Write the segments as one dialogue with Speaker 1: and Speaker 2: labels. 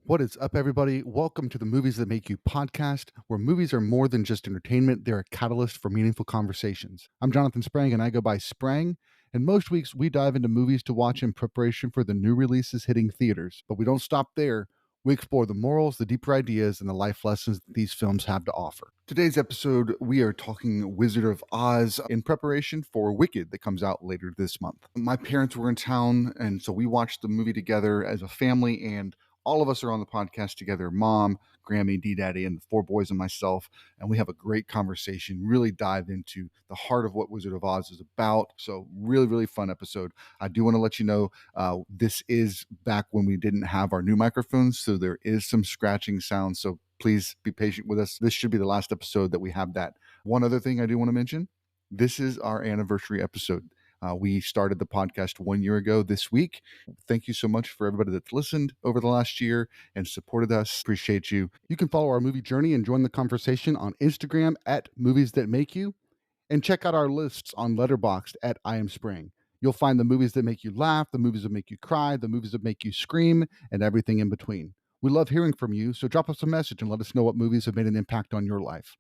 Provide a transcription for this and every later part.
Speaker 1: What is up, everybody? Welcome to the Movies That Make You podcast, where movies are more than just entertainment, they're a catalyst for meaningful conversations. I'm Jonathan Sprang, and I go by Sprang. And most weeks, we dive into movies to watch in preparation for the new releases hitting theaters. But we don't stop there. We explore the morals, the deeper ideas, and the life lessons that these films have to offer. Today's episode, we are talking Wizard of Oz in preparation for Wicked that comes out later this month. My parents were in town, and so we watched the movie together as a family, and all of us are on the podcast together, Mom, Grammie, D-Daddy, and the four boys and myself, and we have a great conversation, really dive into the heart of what Wizard of Oz is about. So really, really fun episode. I do want to let you know this is back when we didn't have our new microphones, so there is some scratching sound, so please be patient with us. This should be the last episode that we have that. One other thing I do want to mention, this is our anniversary episode. We started the podcast 1 year ago this week. Thank you so much for everybody that's listened over the last year and supported us. Appreciate you. You can follow our movie journey and join the conversation on Instagram at Movies That Make You, and check out our lists on Letterboxd at I Am Spring. You'll find the movies that make you laugh, the movies that make you cry, the movies that make you scream, and everything in between. We love hearing from you, so drop us a message and let us know what movies have made an impact on your life.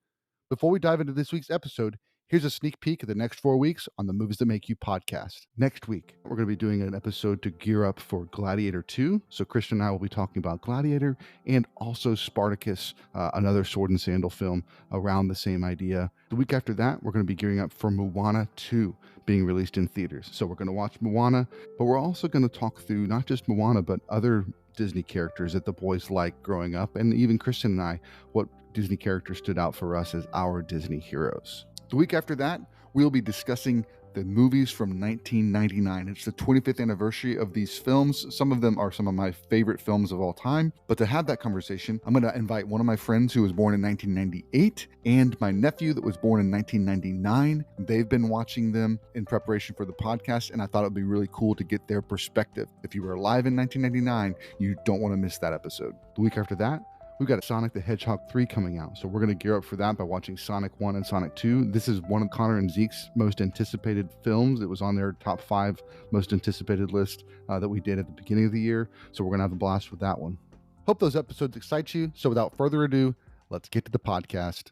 Speaker 1: Before we dive into this week's episode, here's a sneak peek of the next 4 weeks on the Movies That Make You podcast. Next week, we're going to be doing an episode to gear up for Gladiator 2. So Kristen and I will be talking about Gladiator and also Spartacus, another sword and sandal film around the same idea. The week after that, we're going to be gearing up for Moana 2 being released in theaters. So we're going to watch Moana, but we're also going to talk through not just Moana, but other Disney characters that the boys liked growing up, and even Kristen and I, what Disney characters stood out for us as our Disney heroes. The week after that, we'll be discussing the movies from 1999. It's the 25th anniversary of these films. Some of them are some of my favorite films of all time. But to have that conversation, I'm going to invite one of my friends who was born in 1998 and my nephew that was born in 1999. They've been watching them in preparation for the podcast, and I thought it would be really cool to get their perspective. If you were alive in 1999, you don't want to miss that episode. The week after that, we've got Sonic the Hedgehog 3 coming out, so we're going to gear up for that by watching Sonic 1 and Sonic 2. This is one of Connor and Zeke's most anticipated films. It was on their top 5 most anticipated list that we did at the beginning of the year, so we're going to have a blast with that one. Hope those episodes excite you, so without further ado, let's get to the podcast.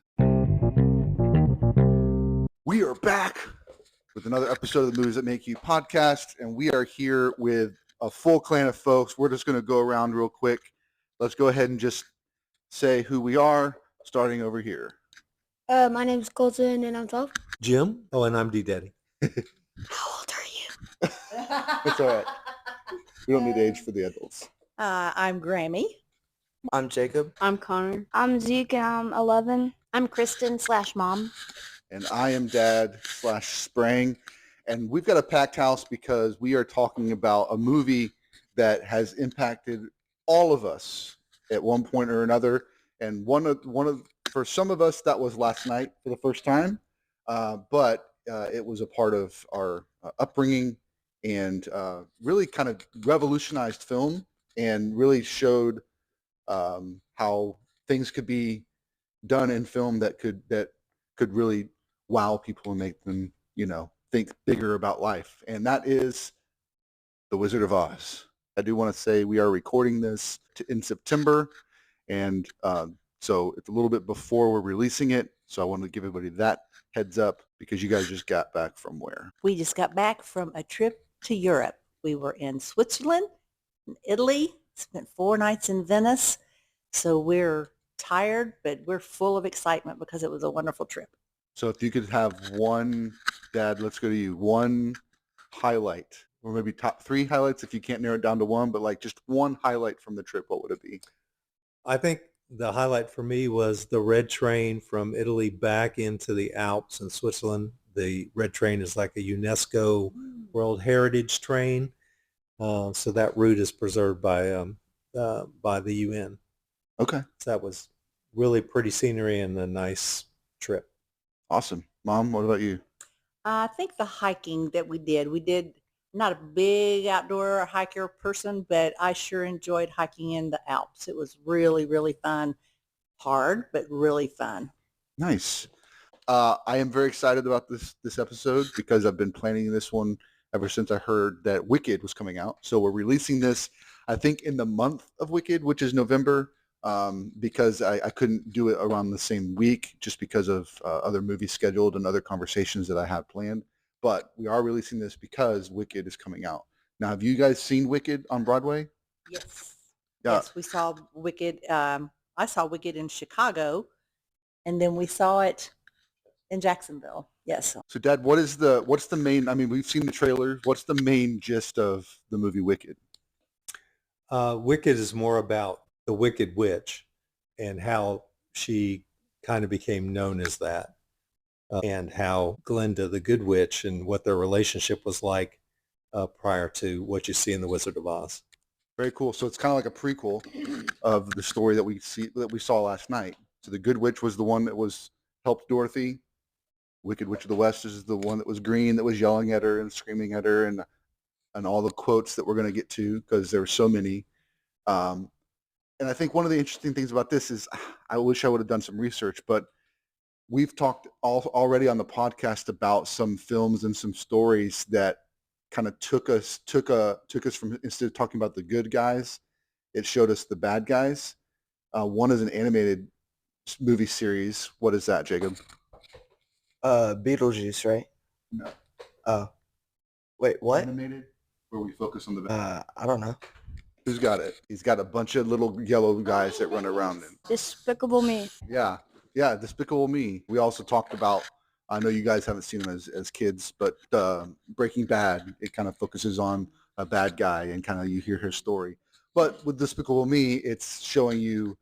Speaker 1: We are back with another episode of the Movies That Make You podcast, and we are here with a full clan of folks. We're just going to go around real quick. Let's go ahead and just say who we are, starting over here.
Speaker 2: My name's Colton, and I'm 12.
Speaker 3: Jim. Oh, and I'm D-Daddy.
Speaker 2: How old are you?
Speaker 1: It's all right. We don't need age for the adults.
Speaker 4: I'm Grammie.
Speaker 3: I'm Jacob.
Speaker 2: I'm Connor. I'm Zeke, and I'm 11.
Speaker 4: I'm Kristen/Mom.
Speaker 1: And I am Dad/Sprang. And we've got a packed house because we are talking about a movie that has impacted all of us at one point or another, and one of for some of us that was last night for the first time, but it was a part of our upbringing, and really kind of revolutionized film and really showed how things could be done in film that could really wow people and make them think bigger about life, and that is The Wizard of Oz. I do want to say we are recording this in September, and so it's a little bit before we're releasing it. So I wanted to give everybody that heads up because you guys just got back from where?
Speaker 4: We just got back from a trip to Europe. We were in Switzerland, in Italy, spent 4 nights in Venice. So we're tired, but we're full of excitement because it was a wonderful trip.
Speaker 1: So if you could have one, Dad, let's go to you, one highlight, or maybe top 3 highlights if you can't narrow it down to one, but like just one highlight from the trip, what would it be?
Speaker 3: I think the highlight for me was the red train from Italy back into the Alps in Switzerland. The red train is like a UNESCO World Heritage train. So that route is preserved by the UN.
Speaker 1: Okay.
Speaker 3: So that was really pretty scenery and a nice trip.
Speaker 1: Awesome. Mom, what about you?
Speaker 4: I think the hiking that we did, not a big outdoor hiker person, but I sure enjoyed hiking in the Alps. It was really, really fun. Hard, but really fun.
Speaker 1: Nice. I am very excited about this episode because I've been planning this one ever since I heard that Wicked was coming out. So we're releasing this I think in the month of Wicked, which is November, because I couldn't do it around the same week just because of other movies scheduled and other conversations that I had planned. But we are releasing this because Wicked is coming out. Now, have you guys seen Wicked on Broadway?
Speaker 4: Yes.
Speaker 1: Yeah.
Speaker 4: Yes, we saw Wicked. I saw Wicked in Chicago, and then we saw it in Jacksonville. Yes.
Speaker 1: So, Dad, what's the main? I mean, we've seen the trailer. What's the main gist of the movie Wicked?
Speaker 3: Wicked is more about the Wicked Witch and how she kind of became known as that, and how Glinda, the Good Witch, and what their relationship was like prior to what you see in The Wizard of Oz.
Speaker 1: Very cool. So it's kind of like a prequel of the story that we saw last night. So the Good Witch was the one that was helped Dorothy. Wicked Witch of the West is the one that was green, that was yelling at her and screaming at her, and all the quotes that we're going to get to because there were so many. And I think one of the interesting things about this is I wish I would have done some research, but we've talked already on the podcast about some films and some stories that kind of took us from, instead of talking about the good guys, it showed us the bad guys. One is an animated movie series. What is that, Jacob?
Speaker 5: Beetlejuice, right?
Speaker 1: No.
Speaker 5: Oh. Wait, what?
Speaker 1: Animated, where we focus on the bad.
Speaker 5: I don't know.
Speaker 1: Who's got it? He's got a bunch of little yellow guys that run around him.
Speaker 2: Despicable Me.
Speaker 1: Yeah, Despicable Me. We also talked about, I know you guys haven't seen them as kids, but Breaking Bad, it kind of focuses on a bad guy and kind of you hear his story. But with Despicable Me, it's showing you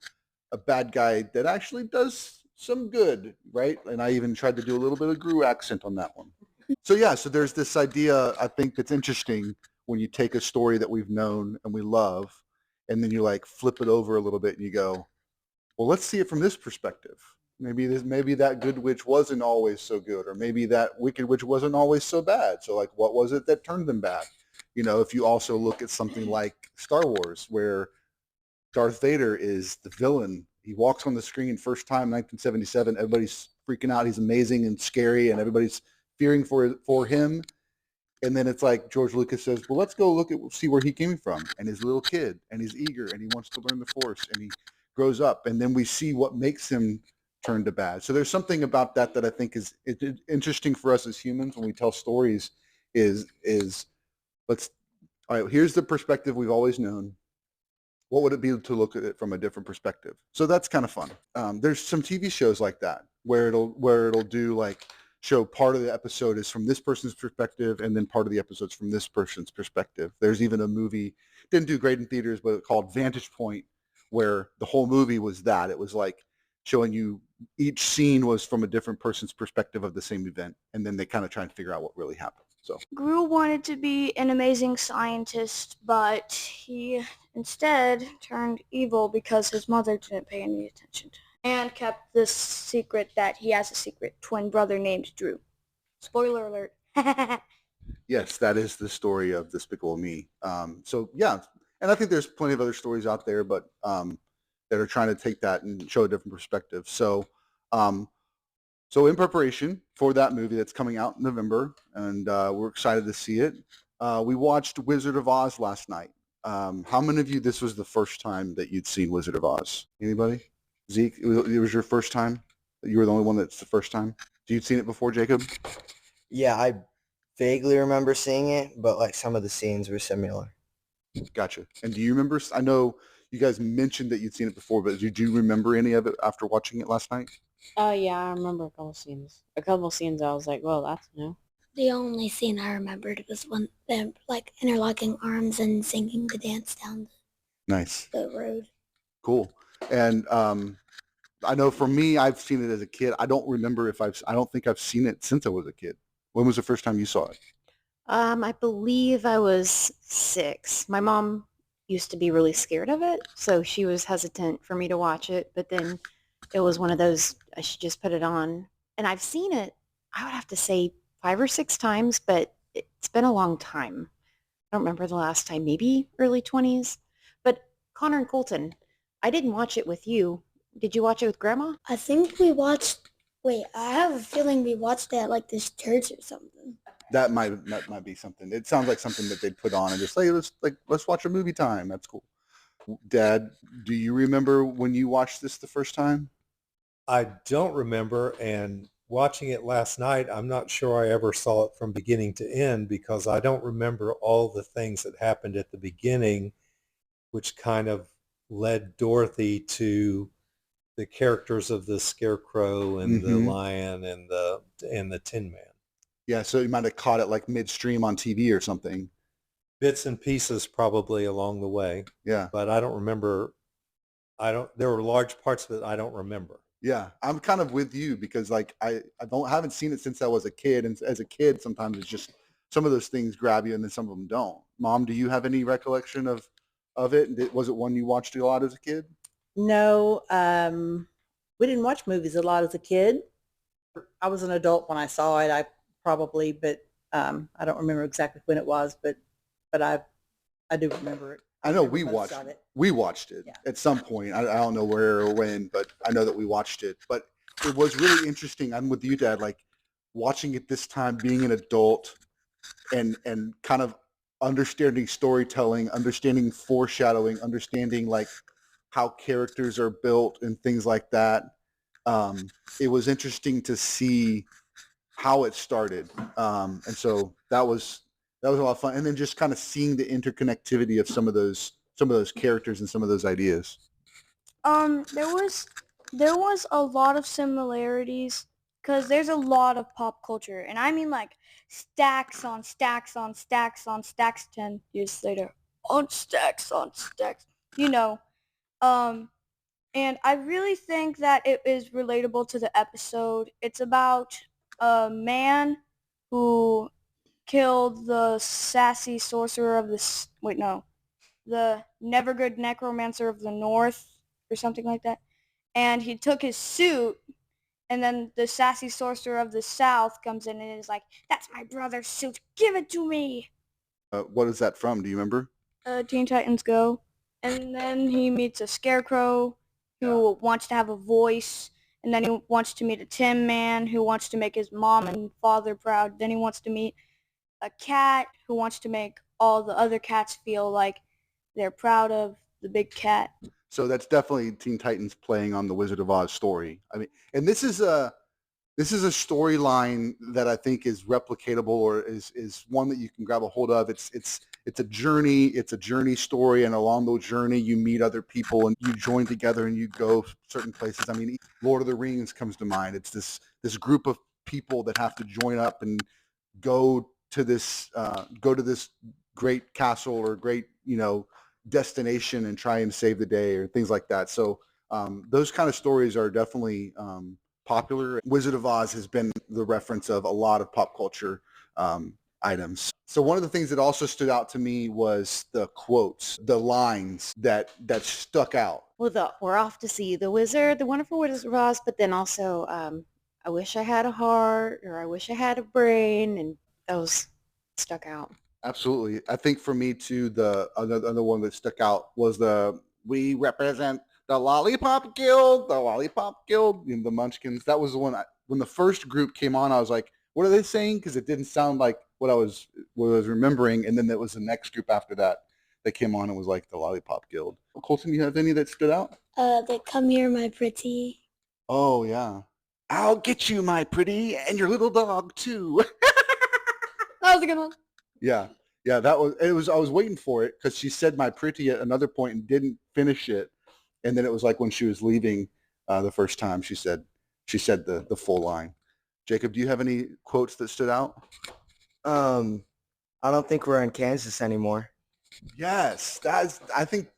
Speaker 1: a bad guy that actually does some good, right? And I even tried to do a little bit of Gru accent on that one. So yeah, so there's this idea, I think, that's interesting when you take a story that we've known and we love, and then you like flip it over a little bit and you go, well, let's see it from this perspective. Maybe that good witch wasn't always so good, or maybe that wicked witch wasn't always so bad. So like, what was it that turned them bad? You know, if you also look at something like Star Wars, where Darth Vader is the villain. He walks on the screen first time, 1977. Everybody's freaking out. He's amazing and scary, and everybody's fearing for him. And then it's like George Lucas says, well, let's go see where he came from. And he's a little kid, and he's eager, and he wants to learn the Force, and he grows up. And then we see what makes him turn to bad. So there's something about that I think is interesting for us as humans when we tell stories is all right, here's the perspective we've always known. What would it be to look at it from a different perspective? So that's kind of fun. There's some TV shows like that where it'll do like show part of the episode is from this person's perspective, and then part of the episode's from this person's perspective. There's even a movie, didn't do great in theaters, but called Vantage Point, where the whole movie was that. It was like showing you each scene was from a different person's perspective of the same event, and then they kind of try and figure out what really happened. So
Speaker 2: Gru wanted to be an amazing scientist, but he instead turned evil because his mother didn't pay any attention to him and kept this secret that he has a secret twin brother named Drew. Spoiler alert.
Speaker 1: yes, that is the story of Despicable Me. So yeah, and I think there's plenty of other stories out there, but that are trying to take that and show a different perspective. So so in preparation for that movie that's coming out in November, and we're excited to see it, we watched Wizard of Oz last night. How many of you, this was the first time that you'd seen Wizard of Oz? Anybody? Zeke, it was your first time? You were the only one that's the first time? You'd seen it before, Jacob?
Speaker 5: Yeah, I vaguely remember seeing it, but like some of the scenes were similar.
Speaker 1: Gotcha. And do you remember, I know you guys mentioned that you'd seen it before, but did you remember any of it after watching it last night?
Speaker 6: Yeah, I remember a couple scenes. I was like, well, that's new.
Speaker 7: The only scene I remembered was when them like interlocking arms and singing the dance down
Speaker 1: Nice.
Speaker 7: the road.
Speaker 1: Cool. And I know for me, I've seen it as a kid. I don't remember I don't think I've seen it since I was a kid. When was the first time you saw it?
Speaker 6: I believe I was 6. My mom used to be really scared of it, so she was hesitant for me to watch it, but then it was one of those, I should just put it on. And I've seen it, I would have to say 5 or 6 times, but it's been a long time. I don't remember the last time, maybe early 20s. But Connor and Colton, I didn't watch it with you. Did you watch it with Grandma?
Speaker 7: I think we watched. Wait, I have a feeling we watched it at like this church or something.
Speaker 1: That might be something. It sounds like something that they'd put on and just say, let's watch a movie time. That's cool. Dad, do you remember when you watched this the first time?
Speaker 3: I don't remember, and watching it last night, I'm not sure I ever saw it from beginning to end because I don't remember all the things that happened at the beginning, which kind of led Dorothy to the characters of the Scarecrow and the Lion and the Tin Man.
Speaker 1: Yeah, so you might have caught it like midstream on TV or something.
Speaker 3: Bits and pieces probably along the way.
Speaker 1: Yeah.
Speaker 3: But I don't remember. There were large parts of it I don't remember.
Speaker 1: Yeah, I'm kind of with you because like I haven't seen it since I was a kid, and as a kid sometimes it's just some of those things grab you and then some of them don't. Mom, do you have any recollection of it? Was it one you watched a lot as a kid?
Speaker 4: No, we didn't watch movies a lot as a kid. I was an adult when I saw it. But I don't remember exactly when it was, but I do remember it.
Speaker 1: I know
Speaker 4: remember most of it.
Speaker 1: we watched it at some point. I don't know where or when, but I know that we watched it. But it was really interesting. I'm with you, Dad. Like watching it this time, being an adult, and kind of understanding storytelling, understanding foreshadowing, understanding like how characters are built and things like that. It was interesting to see how it started, and so that was a lot of fun. And then just kind of seeing the interconnectivity of some of those characters and some of those ideas.
Speaker 2: There was a lot of similarities because there's a lot of pop culture, and I mean like stacks on stacks on stacks on stacks 10 years later on stacks, you know. And I really think that it is relatable to the episode. It's about a man who killed the sassy sorcerer of the never good necromancer of the north or something like that. And he took his suit, and then the sassy sorcerer of the south comes in and is like, "That's my brother's suit. Give it to me."
Speaker 1: What is that from? Do you remember?
Speaker 2: Teen Titans Go. And then he meets a scarecrow who wants to have a voice. And then he wants to meet a Tin Man who wants to make his mom and father proud. Then he wants to meet a cat who wants to make all the other cats feel like they're proud of the big cat.
Speaker 1: So that's definitely Teen Titans playing on the Wizard of Oz story. I mean, and this is a storyline that I think is replicatable or is one that you can grab a hold of. It's a journey story, and along the journey you meet other people and you join together and you go certain places. I mean, Lord of the Rings comes to mind. It's this group of people that have to join up and go to this great castle or great, destination and try and save the day or things like that. So those kind of stories are definitely popular. Wizard of Oz has been the reference of a lot of pop culture items. So one of the things that also stood out to me was the quotes, the lines that stuck out.
Speaker 6: Well, we're off to see the wonderful Wizard of Oz, but then also I wish I had a heart, or I wish I had a brain, and those stuck out.
Speaker 1: Absolutely. I think for me too, the another one that stuck out was we represent the Lollipop Guild, the Munchkins. That was the one when the first group came on, I was like, what are they saying? Because it didn't sound like what I was remembering. And then there was the next group after that came on and was like the Lollipop Guild. Colton, you have any that stood out?
Speaker 7: They come here, my pretty.
Speaker 1: Oh yeah. I'll get you, my pretty, and your little dog too.
Speaker 2: That was a good one.
Speaker 1: Yeah, that was. I was waiting for it because she said "my pretty" at another point and didn't finish it, and then it was like when she was leaving the first time she said the full line. Jacob, do you have any quotes that stood out?
Speaker 5: I don't think we're in Kansas anymore.
Speaker 1: Yes, I think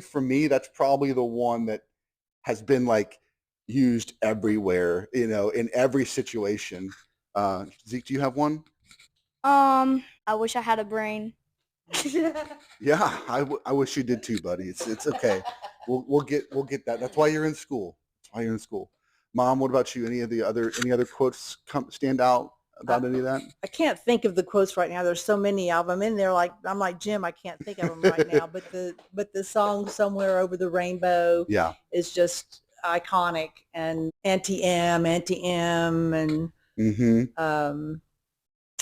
Speaker 1: for me that's probably the one that has been like used everywhere. In every situation. Zeke, do you have one?
Speaker 2: I wish I had a brain.
Speaker 1: Yeah, I wish you did too, buddy. It's okay. We'll get that. That's why you're in school. Mom, what about you? Any other quotes stand out about any of that?
Speaker 4: I can't think of the quotes right now. There's so many of them in there. I'm like Jim. I can't think of them right now. But the song "Somewhere Over the Rainbow" is just iconic. And Auntie M, and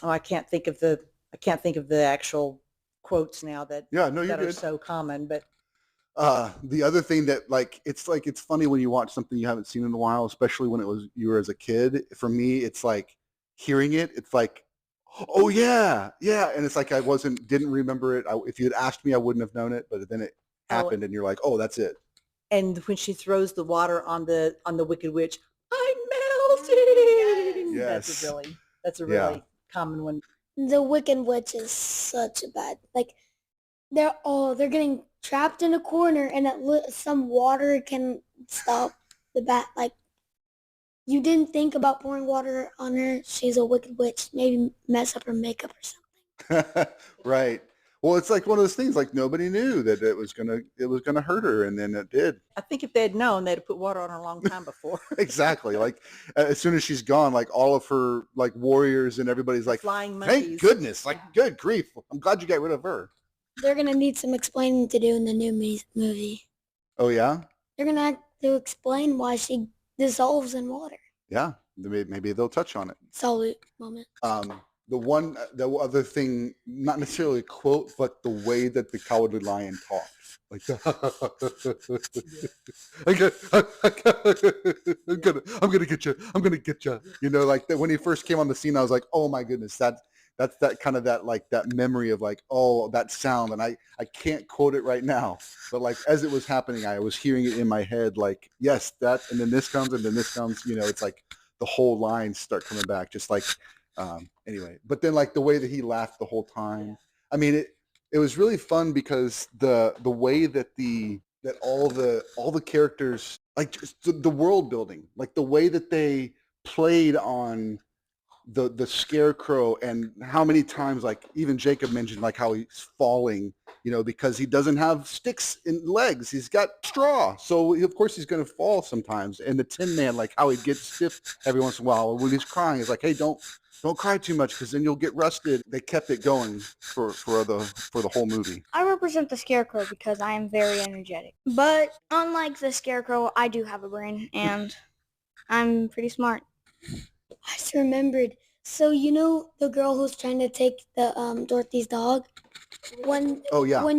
Speaker 4: Oh, I can't think of the actual quotes now that
Speaker 1: Yeah, no, you're
Speaker 4: that are
Speaker 1: good.
Speaker 4: so common, but
Speaker 1: The other thing that it's funny when you watch something you haven't seen in a while, especially when you were as a kid. For me, it's like hearing it. It's like, oh yeah, yeah, and it's like didn't remember it. If you had asked me, I wouldn't have known it, but then it
Speaker 4: Oh.
Speaker 1: happened, and you're like, oh, that's it.
Speaker 4: and when she throws the water on the Wicked Witch, I'm melting.
Speaker 1: Yes.
Speaker 4: That's a
Speaker 1: Yeah.
Speaker 4: really common one.
Speaker 7: The Wicked Witch is such a bad, like, they're getting trapped in a corner, and some water can stop the bat. Like, you didn't think about pouring water on her. She's a Wicked Witch. Maybe mess up her makeup or something.
Speaker 1: Right. Well, it's like one of those things. Like nobody knew that it was gonna hurt her, and then it did.
Speaker 4: I think if they'd known, they'd have put water on her a long time before.
Speaker 1: Exactly. Like as soon as she's gone, like all of her like warriors and everybody's like,
Speaker 4: Flying monkeys.
Speaker 1: thank goodness. Like, good grief. I'm glad you got rid of her.
Speaker 7: They're going to need some explaining to do in the new movie.
Speaker 1: Oh yeah.
Speaker 7: They're going to have to explain why she dissolves in water.
Speaker 1: Yeah. Maybe they'll touch on it.
Speaker 7: Salute moment.
Speaker 1: The other thing, not necessarily a quote, but the way that the Cowardly Lion talks, like, I'm gonna get you, I'm gonna get you. You know, like that when he first came on the scene, I was like, oh my goodness, that's that kind of that memory of like, oh, that sound, and I can't quote it right now, but like as it was happening, I was hearing it in my head, like, yes, that, and then this comes, and then this comes. You know, it's like the whole lines start coming back, just like. Anyway, but then like the way that he laughed the whole time, I mean, it was really fun because the way that all the characters, like just the world building, like the way that they played on the scarecrow, and how many times, like even Jacob mentioned like how he's falling, you know, because he doesn't have sticks in legs, he's got straw, so of course he's going to fall sometimes. And the Tin Man, like how he gets stiff every once in a while when he's crying, it's like, hey, don't cry too much because then you'll get rusted. They kept it going for the whole movie.
Speaker 2: I represent the Scarecrow because I am very energetic. But unlike the Scarecrow, I do have a brain, and I'm pretty smart.
Speaker 7: I just remembered. So you know the girl who's trying to take the Dorothy's dog? When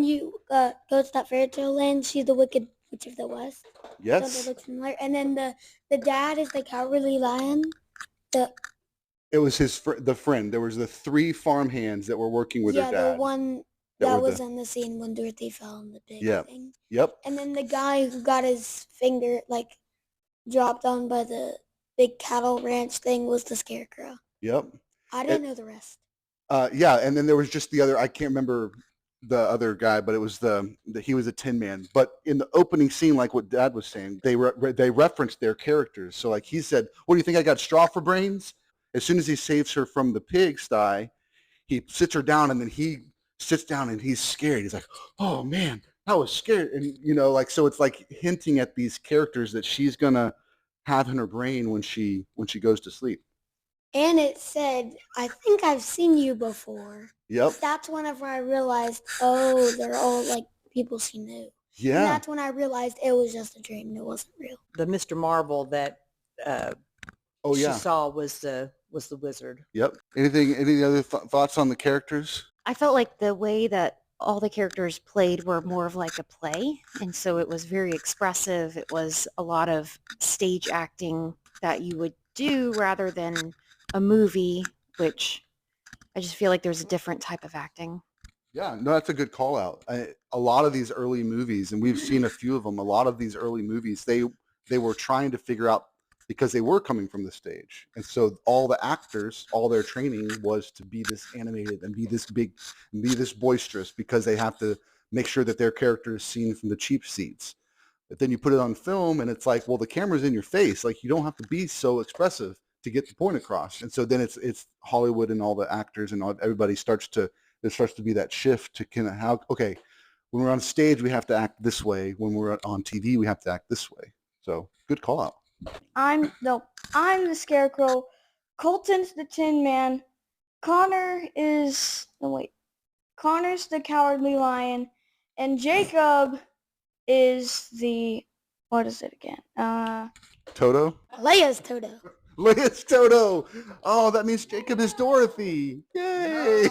Speaker 7: you go to that fairy tale land, she's the Wicked Witch of the West.
Speaker 1: Yes.
Speaker 7: Don't they look similar? And then the dad is the Cowardly Lion.
Speaker 1: It was the friend. There was the 3 farmhands that were working with her dad.
Speaker 7: Yeah, the one that was on the scene when Dorothy fell in the big thing.
Speaker 1: Yep.
Speaker 7: And then the guy who got his finger like dropped on by the big cattle ranch thing was the Scarecrow.
Speaker 1: Yep.
Speaker 7: I didn't know the rest.
Speaker 1: Yeah, and then there was just the other. I can't remember the other guy, but it was he was a Tin Man. But in the opening scene, like what Dad was saying, they referenced their characters. So like he said, "What do you think? I got straw for brains?" As soon as he saves her from the pigsty, he sits her down, and then he sits down and he's scared. He's like, "Oh man, I was scared," and you know, like so it's like hinting at these characters that she's gonna have in her brain when she goes to sleep.
Speaker 7: And it said, "I think I've seen you before."
Speaker 1: Yep.
Speaker 7: That's whenever I realized, oh, they're all like people she knew.
Speaker 1: Yeah.
Speaker 7: And that's when I realized it was just a dream. It wasn't real.
Speaker 4: The Mr. Marvel that
Speaker 1: Oh
Speaker 4: she
Speaker 1: yeah.
Speaker 4: saw was the wizard.
Speaker 1: Yep. Any other thoughts on the characters?
Speaker 6: I felt like the way that all the characters played were more of like a play, and so it was very expressive. It was a lot of stage acting that you would do rather than a movie, which I just feel like there's a different type of acting.
Speaker 1: Yeah, no, that's a good call out. A lot of these early movies, and we've seen a few of them, a lot of these early movies, they were trying to figure out, because they were coming from the stage. And so all the actors, all their training was to be this animated and be this big and be this boisterous, because they have to make sure that their character is seen from the cheap seats. But then you put it on film and it's like, well, the camera's in your face. Like you don't have to be so expressive to get the point across. And so then it's Hollywood and all the actors and everybody there starts to be that shift to kind of how, okay, when we're on stage, we have to act this way. When we're on TV, we have to act this way. So good call out.
Speaker 2: I'm the Scarecrow. Colton's the Tin Man. Connor's the Cowardly Lion, and Jacob is what is it again?
Speaker 1: Toto?
Speaker 7: Leia's Toto.
Speaker 1: Leia's Toto. Oh, that means Jacob is Dorothy. Yay!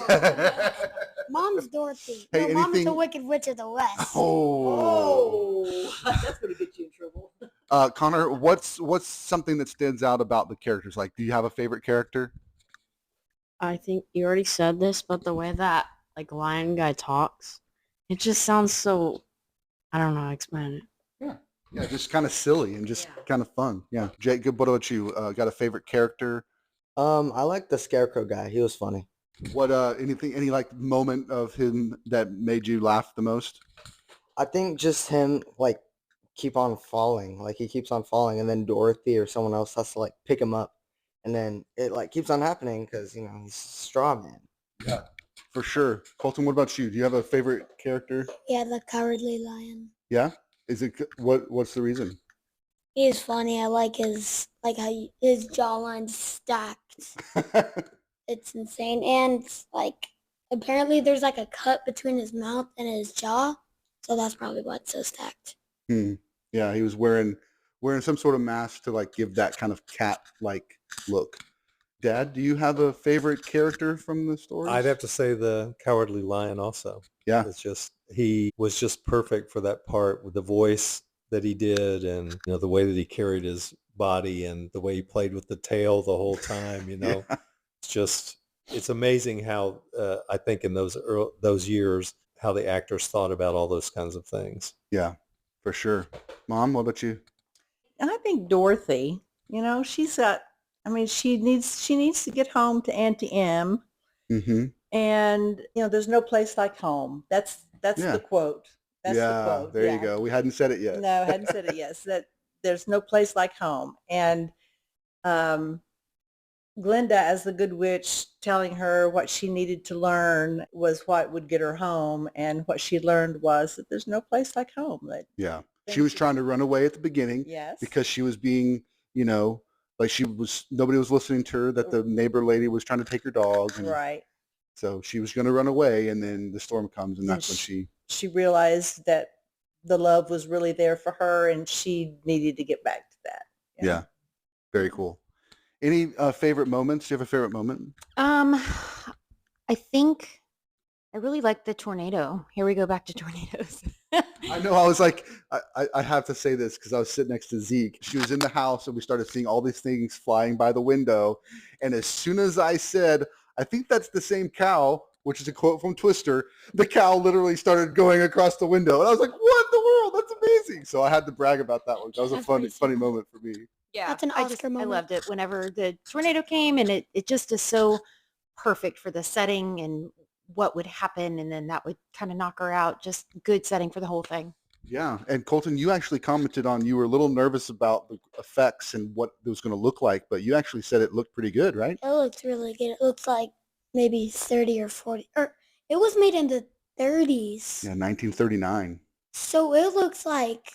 Speaker 7: Mom's Dorothy.
Speaker 1: Hey,
Speaker 7: No, Mom's the
Speaker 1: anything-
Speaker 7: Wicked Witch of the West.
Speaker 1: Oh.
Speaker 4: That's going to get you in trouble.
Speaker 1: Connor, what's something that stands out about the characters? Like, do you have a favorite character?
Speaker 8: I think you already said this, but the way that like lion guy talks, it just sounds so, I don't know how to explain it.
Speaker 1: Yeah, just kind of silly and just kind of fun. Yeah. Jacob, what about you? Got a favorite character?
Speaker 5: I like the Scarecrow guy. He was funny.
Speaker 1: What any like moment of him that made you laugh the most?
Speaker 5: I think just him like keep on falling. Like he keeps on falling, and then Dorothy or someone else has to like pick him up, and then it like keeps on happening because he's a straw man.
Speaker 1: Yeah, for sure. Colton, what about you? Do you have a favorite character?
Speaker 7: Yeah, the Cowardly Lion.
Speaker 1: Yeah. Is it what's the reason?
Speaker 7: He's funny. I like his his jawline's stacked. It's insane, and like apparently there's like a cut between his mouth and his jaw, so that's probably why it's so stacked.
Speaker 1: Yeah, he was wearing some sort of mask to like give that kind of cat like look. Dad, do you have a favorite character from the story?
Speaker 3: I'd have to say the Cowardly Lion also.
Speaker 1: Yeah.
Speaker 3: It's just, he was just perfect for that part with the voice that he did and, the way that he carried his body and the way he played with the tail the whole time,
Speaker 1: Yeah.
Speaker 3: It's just, it's amazing how, I think in those years, how the actors thought about all those kinds of things.
Speaker 1: Yeah, for sure. Mom, what about you?
Speaker 4: And I think Dorothy, she's got, she needs to get home to Auntie M.
Speaker 1: Mm-hmm.
Speaker 4: And, there's no place like home. That's
Speaker 1: Yeah.
Speaker 4: the quote. That's the quote.
Speaker 1: There
Speaker 4: yeah.
Speaker 1: you go. We hadn't said it yet.
Speaker 4: No, I hadn't said it yet. So that there's no place like home. And Glenda, as the good witch, telling her what she needed to learn was what would get her home. And what she learned was that there's no place like home. That,
Speaker 1: Yeah. She was trying to run away at the beginning
Speaker 4: yes.
Speaker 1: because she was being, like nobody was listening to her, that the neighbor lady was trying to take her dog. And
Speaker 4: Right.
Speaker 1: so she was going to run away, and then the storm comes, and that's when
Speaker 4: she realized that the love was really there for her, and she needed to get back to that.
Speaker 1: Yeah. Very cool. Any favorite moments? Do you have a favorite moment?
Speaker 6: I think I really like the tornado. Here we go back to tornadoes.
Speaker 1: I know. I was like, I have to say this because I was sitting next to Zeke. She was in the house, and we started seeing all these things flying by the window. And as soon as I said, I think that's the same cow, which is a quote from Twister, the cow literally started going across the window. And I was like, what in the world? That's amazing. So I had to brag about that one. That was a funny moment for me.
Speaker 6: Yeah,
Speaker 7: That's an Oscar
Speaker 6: I
Speaker 7: moment.
Speaker 6: loved it whenever the tornado came, and it just is so perfect for the setting and what would happen, and then that would kind of knock her out. Just good setting for the whole thing.
Speaker 1: Yeah. And Colton, you actually commented on, you were a little nervous about the effects and what it was going to look like, but you actually said it looked pretty good, right?
Speaker 7: It looks really good. It looks like maybe 30 or 40, or it was made in the 30s.
Speaker 1: Yeah, 1939.
Speaker 7: So it looked like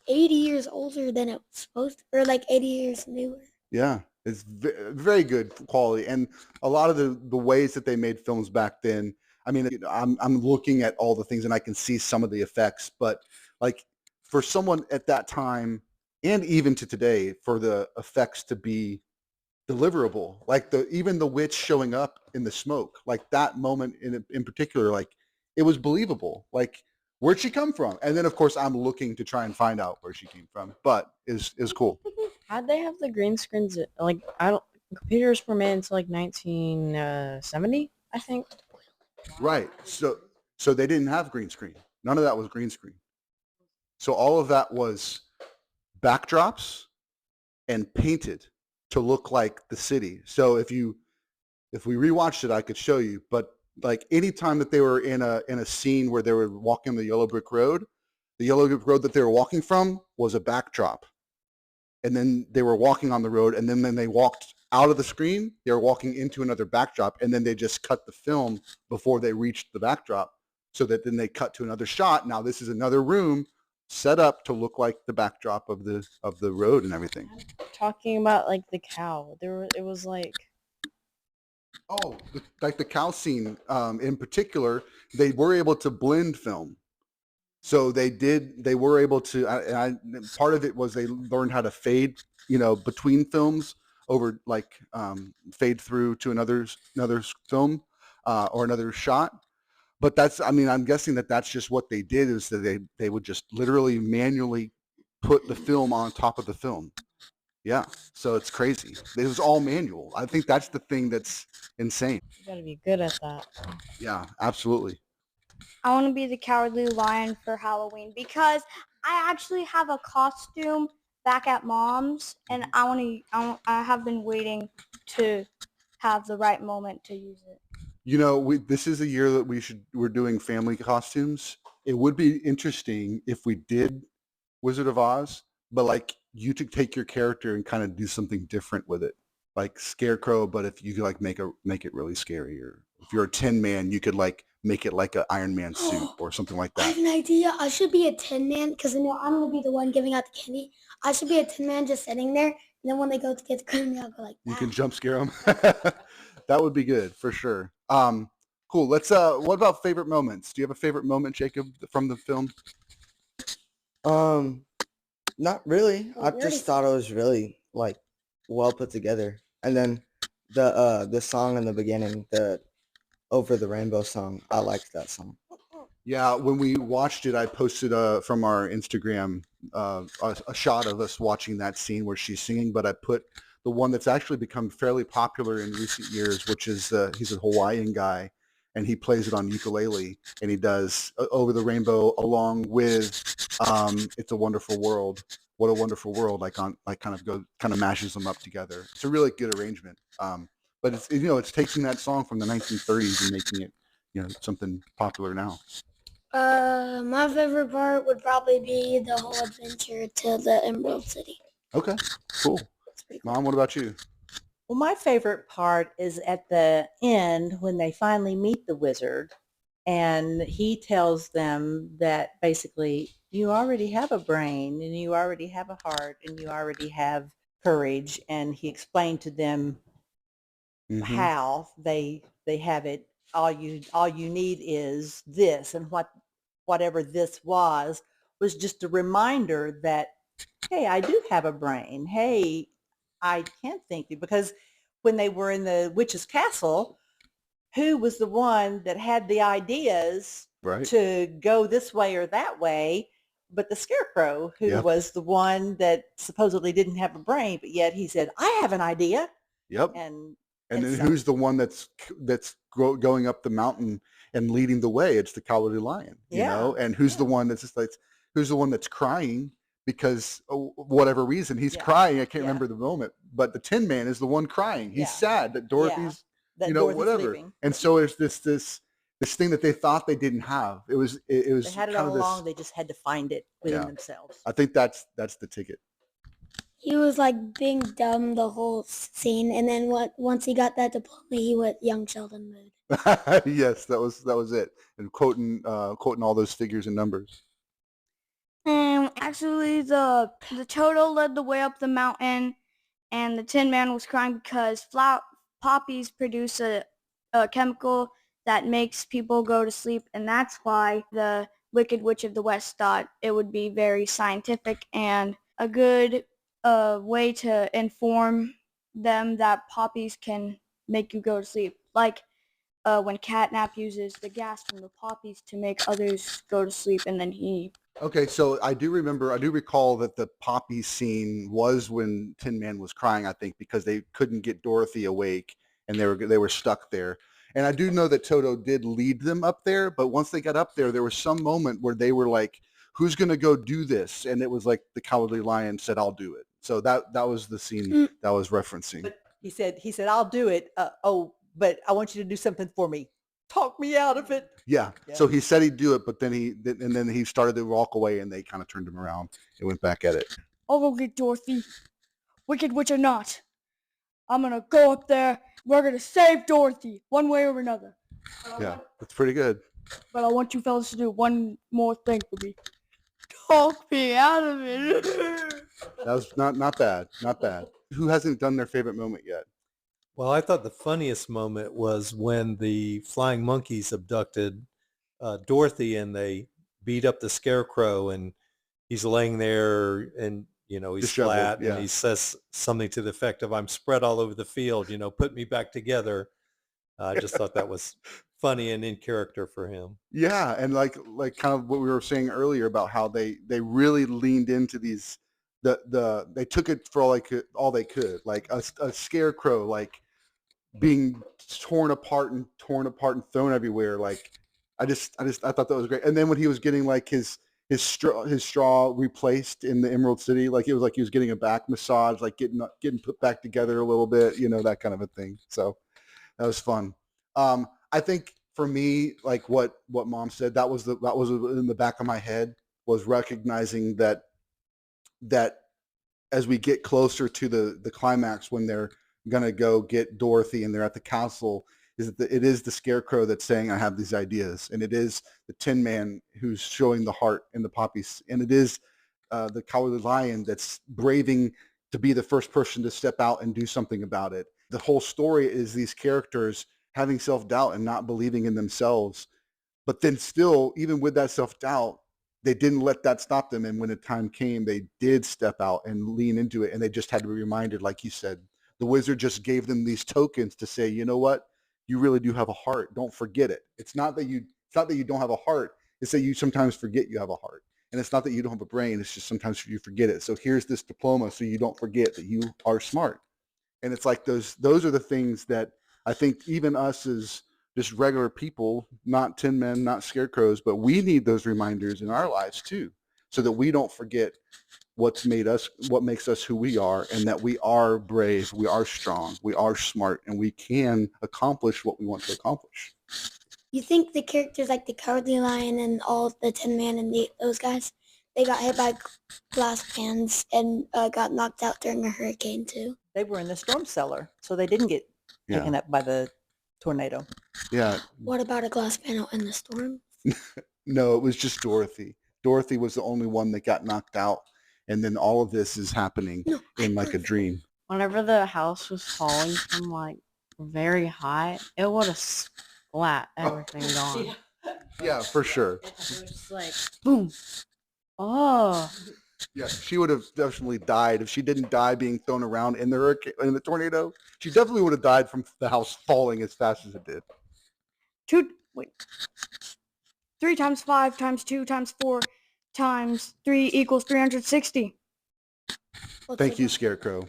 Speaker 7: 80 years older than it was supposed to, or like 80 years newer.
Speaker 1: Yeah, it's very good quality, and a lot of the ways that they made films back then. I mean, I'm looking at all the things, and I can see some of the effects, but like for someone at that time, and even to today, for the effects to be deliverable, like even the witch showing up in the smoke, like that moment in particular, like it was believable. Like, where'd she come from? And then of course I'm looking to try and find out where she came from, but is cool.
Speaker 8: How'd they have the green screens? Like, computers were made until like 1970, I think.
Speaker 1: Right. So they didn't have green screen. None of that was green screen. So all of that was backdrops and painted to look like the city. So if we rewatched it, I could show you, but like any time that they were in a scene where they were walking the yellow brick road that they were walking from was a backdrop. And then they were walking on the road, and then they walked out of the screen, they were walking into another backdrop, and then they just cut the film before they reached the backdrop, so that then they cut to another shot. Now this is another room set up to look like the backdrop of the road and everything.
Speaker 8: Talking about like the cow, it was like,
Speaker 1: Oh, like the cow scene in particular, they were able to blend film. So they were able to, part of it was they learned how to fade, between films over like fade through to another film or another shot. But I'm guessing that's just what they did, is that they would just literally manually put the film on top of the film. Yeah. So it's crazy. It was all manual. I think that's the thing that's insane.
Speaker 8: You gotta be good at that.
Speaker 1: Yeah, absolutely.
Speaker 2: I want to be the Cowardly Lion for Halloween because I actually have a costume back at mom's, and I have been waiting to have the right moment to use it.
Speaker 1: This is a year that we're doing family costumes. It would be interesting if we did Wizard of Oz, but like you to take your character and kind of do something different with it, like Scarecrow. But if you could like make it really scary, or if you're a Tin Man, you could like make it like an Iron Man suit or something like
Speaker 7: I have
Speaker 1: that.
Speaker 7: an idea. I should be a Tin Man because I know I'm going to be the one giving out the candy. I should be a Tin Man just sitting there, and then when they go to get the candy, I'll go like that.
Speaker 1: You can jump scare them. That would be good for sure. Cool. Let's. What about favorite moments? Do you have a favorite moment, Jacob, from the film?
Speaker 5: Not really.
Speaker 7: Oh,
Speaker 5: I
Speaker 7: really?
Speaker 5: just thought it was really like well put together. And then the song in the beginning, the Over the Rainbow song, I liked that song.
Speaker 1: Yeah, when we watched it, I posted from our Instagram a shot of us watching that scene where she's singing, but I put the one that's actually become fairly popular in recent years, which is he's a Hawaiian guy, and he plays it on ukulele, and he does Over the Rainbow along with It's a Wonderful World. What a Wonderful World, kind of mashes them up together. It's a really good arrangement. But it's taking that song from the 1930s and making it something popular now.
Speaker 7: My favorite part would probably be the whole adventure to the Emerald City.
Speaker 1: Okay, cool. Mom, what about you?
Speaker 4: Well, my favorite part is at the end when they finally meet the wizard and he tells them that basically you already have a brain and you already have a heart and you already have courage. And he explained to them how they have it. All you need is this, and whatever this was just a reminder that, hey, I do have a brain. Hey, I can think, because when they were in the witch's castle, who was the one that had the ideas to go this way or that way? But the Scarecrow, who was the one that supposedly didn't have a brain, but yet he said, I have an idea.
Speaker 1: Yep.
Speaker 4: And
Speaker 1: then who's the one that's going up the mountain and leading the way? It's the Cowardly Lion, you know? And who's the one that's just like, who's the one that's crying because whatever reason he's crying? I can't remember the moment, but the Tin Man is the one crying. He's sad that Dorothy's,
Speaker 4: Dorothy's
Speaker 1: whatever.
Speaker 4: leaving.
Speaker 1: And so it's this thing that they thought they didn't have. It was
Speaker 4: They had it
Speaker 1: kind
Speaker 4: all
Speaker 1: of
Speaker 4: along. They just had to find it within themselves.
Speaker 1: I think that's the ticket.
Speaker 7: He was like being dumb the whole scene, and then once he got that diploma, he went young Sheldon mood.
Speaker 1: Yes, that was it. And quoting all those figures and numbers.
Speaker 2: Actually, the Toto led the way up the mountain, and the Tin Man was crying because poppies produce a chemical that makes people go to sleep, and that's why the Wicked Witch of the West thought it would be very scientific and a good way to inform them that poppies can make you go to sleep. Like when Catnap uses the gas from the poppies to make others go to sleep, and then he...
Speaker 1: Okay, so I do recall that the poppy scene was when Tin Man was crying, I think, because they couldn't get Dorothy awake and they were stuck there. And I do know that Toto did lead them up there, but once they got up there, there was some moment where they were like, who's going to go do this? And it was like the Cowardly Lion said, I'll do it. So that was the scene that I was referencing.
Speaker 4: But he said, I'll do it. But I want you to do something for me. Talk me out of it.
Speaker 1: Yeah. So he said he'd do it, but then he started to walk away, and they kind of turned him around and went back at it.
Speaker 2: I'll go get Dorothy. Wicked Witch or not, I'm going to go up there. We're going to save Dorothy one way or another.
Speaker 1: Yeah, that's pretty good.
Speaker 2: But I want you fellas to do one more thing for me. Talk me out of it.
Speaker 1: That was not bad. Not bad. Who hasn't done their favorite moment yet?
Speaker 3: Well, I thought the funniest moment was when the flying monkeys abducted Dorothy and they beat up the scarecrow, and he's laying there, and he's
Speaker 1: Disheveled,
Speaker 3: flat,
Speaker 1: yeah.
Speaker 3: and he says something to the effect of, "I'm spread all over the field, put me back together." I just thought that was funny and in character for him.
Speaker 1: Yeah, and like kind of what we were saying earlier about how they really leaned into these they took it for all they could, like a scarecrow like being torn apart and thrown everywhere. Like I thought that was great. And then when he was getting like his straw replaced in the Emerald City, like it was like he was getting a back massage, like getting put back together a little bit, that kind of a thing. So that was fun. I think for me, like what Mom said, that was in the back of my head, was recognizing that as we get closer to the climax, when they're gonna go get Dorothy and they're at the castle, is that it is the Scarecrow that's saying, "I have these ideas," and it is the Tin Man who's showing the heart and the poppies, and it is the Cowardly Lion that's braving to be the first person to step out and do something about it. The whole story is these characters having self-doubt and not believing in themselves, but then still, even with that self-doubt, they didn't let that stop them. And when the time came, they did step out and lean into it, and they just had to be reminded, like you said. The wizard just gave them these tokens to say, you know what? You really do have a heart. Don't forget it. It's not that you don't have a heart. It's that you sometimes forget you have a heart. And it's not that you don't have a brain. It's just sometimes you forget it. So here's this diploma so you don't forget that you are smart. And it's like those are the things that I think even us as just regular people, not Tin Men, not scarecrows, but we need those reminders in our lives too, so that we don't forget what makes us who we are, and that we are brave, we are strong, we are smart, and we can accomplish what we want to accomplish.
Speaker 7: You think the characters like the Cowardly Lion and all the Tin Man and those guys, they got hit by glass pans and got knocked out during a hurricane too?
Speaker 4: They were in the storm cellar, so they didn't get taken up by the tornado.
Speaker 1: Yeah.
Speaker 7: What about a glass panel in the storm?
Speaker 1: No, it was just Dorothy. Dorothy was the only one that got knocked out, and then all of this is happening in like a dream.
Speaker 8: Whenever the house was falling from like very high, it would have splat everything gone.
Speaker 1: Yeah, for sure.
Speaker 8: It was just like boom. Oh.
Speaker 1: Yeah, she would have definitely died if she didn't die being thrown around in the tornado. She definitely would have died from the house falling as fast as it did.
Speaker 2: 3 times 5 times 2 times 4 times 3 equals 360.
Speaker 1: Thank you, Scarecrow.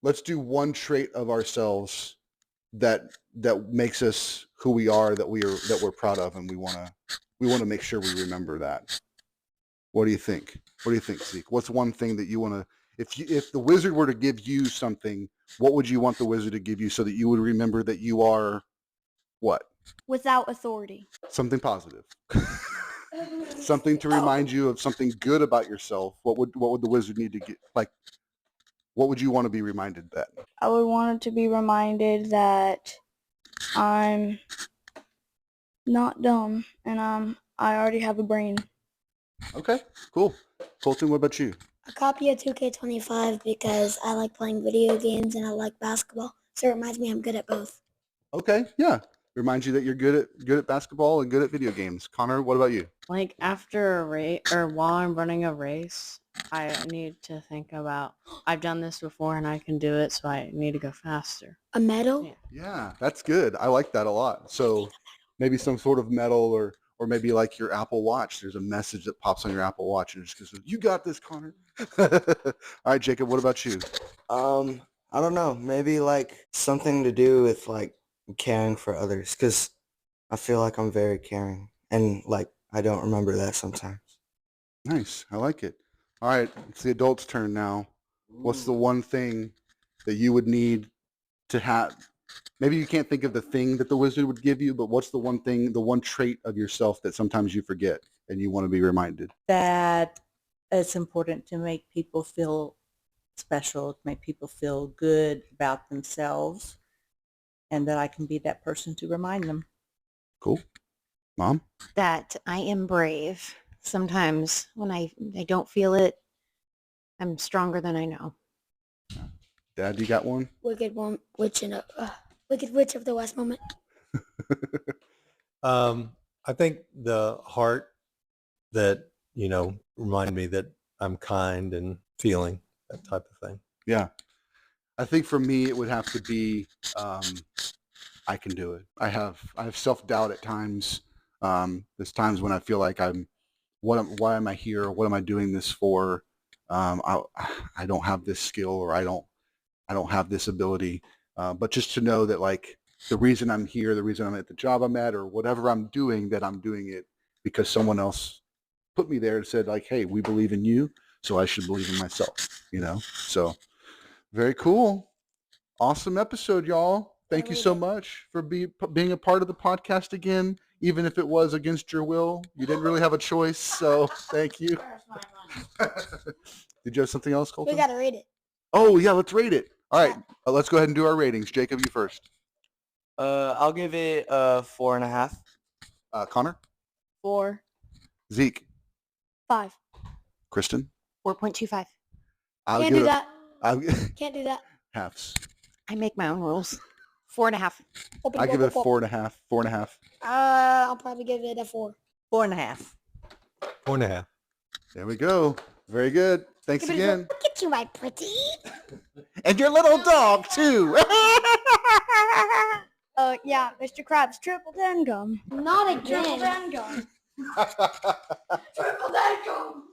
Speaker 1: Let's do one trait of ourselves that makes us who we are, that we're proud of, and we want to make sure we remember that. What do you think? What do you think, Zeke? What's one thing that you want to, if the wizard were to give you something, what would you want the wizard to give you so that you would remember that you are what?
Speaker 2: Without authority.
Speaker 1: Something positive. Something to remind you of something good about yourself. What would the wizard need to get? Like, what would you want to be reminded that?
Speaker 2: I would want it to be reminded that I'm not dumb and I already have a brain.
Speaker 1: Okay, cool. Colton, what about you?
Speaker 7: A copy of 2K25 because I like playing video games and I like basketball. So it reminds me I'm good at both.
Speaker 1: Okay, yeah. Reminds you that you're good at basketball and good at video games. Connor, what about you?
Speaker 8: Like after a race or while I'm running a race, I need to think about, I've done this before and I can do it, so I need to go faster.
Speaker 7: A medal?
Speaker 8: Yeah.
Speaker 1: Yeah, that's good. I like that a lot. So maybe some sort of medal or maybe like your Apple Watch. There's a message that pops on your Apple Watch and it just goes, "You got this, Connor." All right, Jacob, what about you?
Speaker 5: I don't know. Maybe like something to do with like caring for others, because I feel like I'm very caring, and like I don't remember that sometimes.
Speaker 1: Nice. I like it. All right, it's the adults' turn now. What's the one thing that you would need to have? Maybe you can't think of the thing that the wizard would give you, but what's the one thing, the one trait of yourself that sometimes you forget and you want to be reminded?
Speaker 4: That it's important to make people feel special, to make people feel good about themselves, and that I can be that person to remind them.
Speaker 1: Cool. Mom?
Speaker 6: That I am brave. Sometimes when I don't feel it, I'm stronger than I know.
Speaker 1: Dad, you got one?
Speaker 7: Wicked Witch of the West moment.
Speaker 3: I think the heart that, remind me that I'm kind and feeling, that type of thing.
Speaker 1: Yeah. I think for me, it would have to be, I can do it. I have self-doubt at times. There's times when I feel like why am I here? What am I doing this for? I don't have this skill, or I don't have this ability. But just to know that, like, the reason I'm here, the reason I'm at the job I'm at, or whatever I'm doing, that I'm doing it because someone else put me there and said, like, hey, we believe in you, so I should believe in myself, So very cool. Awesome episode, y'all. Thank you so much for being a part of the podcast again, even if it was against your will. You didn't really have a choice, so thank you. Did you have something else, Colton?
Speaker 7: We gotta rate it.
Speaker 1: Oh, yeah, let's rate it. All right, let's go ahead and do our ratings. Jacob, you first.
Speaker 5: I'll give it a 4.5.
Speaker 1: Connor?
Speaker 2: 4.
Speaker 1: Zeke?
Speaker 2: 5.
Speaker 1: Kristen?
Speaker 6: 4.25.
Speaker 1: I'll
Speaker 7: Can't
Speaker 1: give
Speaker 7: do
Speaker 1: it
Speaker 7: that.
Speaker 1: I'll
Speaker 7: Can't do that.
Speaker 1: halves.
Speaker 6: I make my own rules. 4.5.
Speaker 1: I give it a 4.5. 4.5.
Speaker 7: I'll probably give it a 4.
Speaker 4: 4.5.
Speaker 3: 4.5.
Speaker 1: There we go. Very good. Thanks
Speaker 7: Give it a 4.
Speaker 1: again.
Speaker 7: Look at you, my pretty.
Speaker 1: And your little dog, too.
Speaker 2: Yeah, Mr. Krabs, triple den gum.
Speaker 7: Not
Speaker 2: Triple
Speaker 7: again.
Speaker 2: den gum.
Speaker 7: Triple den gum.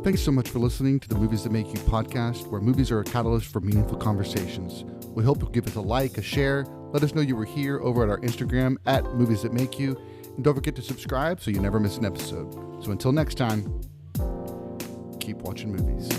Speaker 1: Thanks so much for listening to the Movies That Make You podcast, where movies are a catalyst for meaningful conversations. We hope you'll give us a like, a share. Let us know you were here over at our Instagram at Movies That Make You. And don't forget to subscribe so you never miss an episode. So until next time, keep watching movies.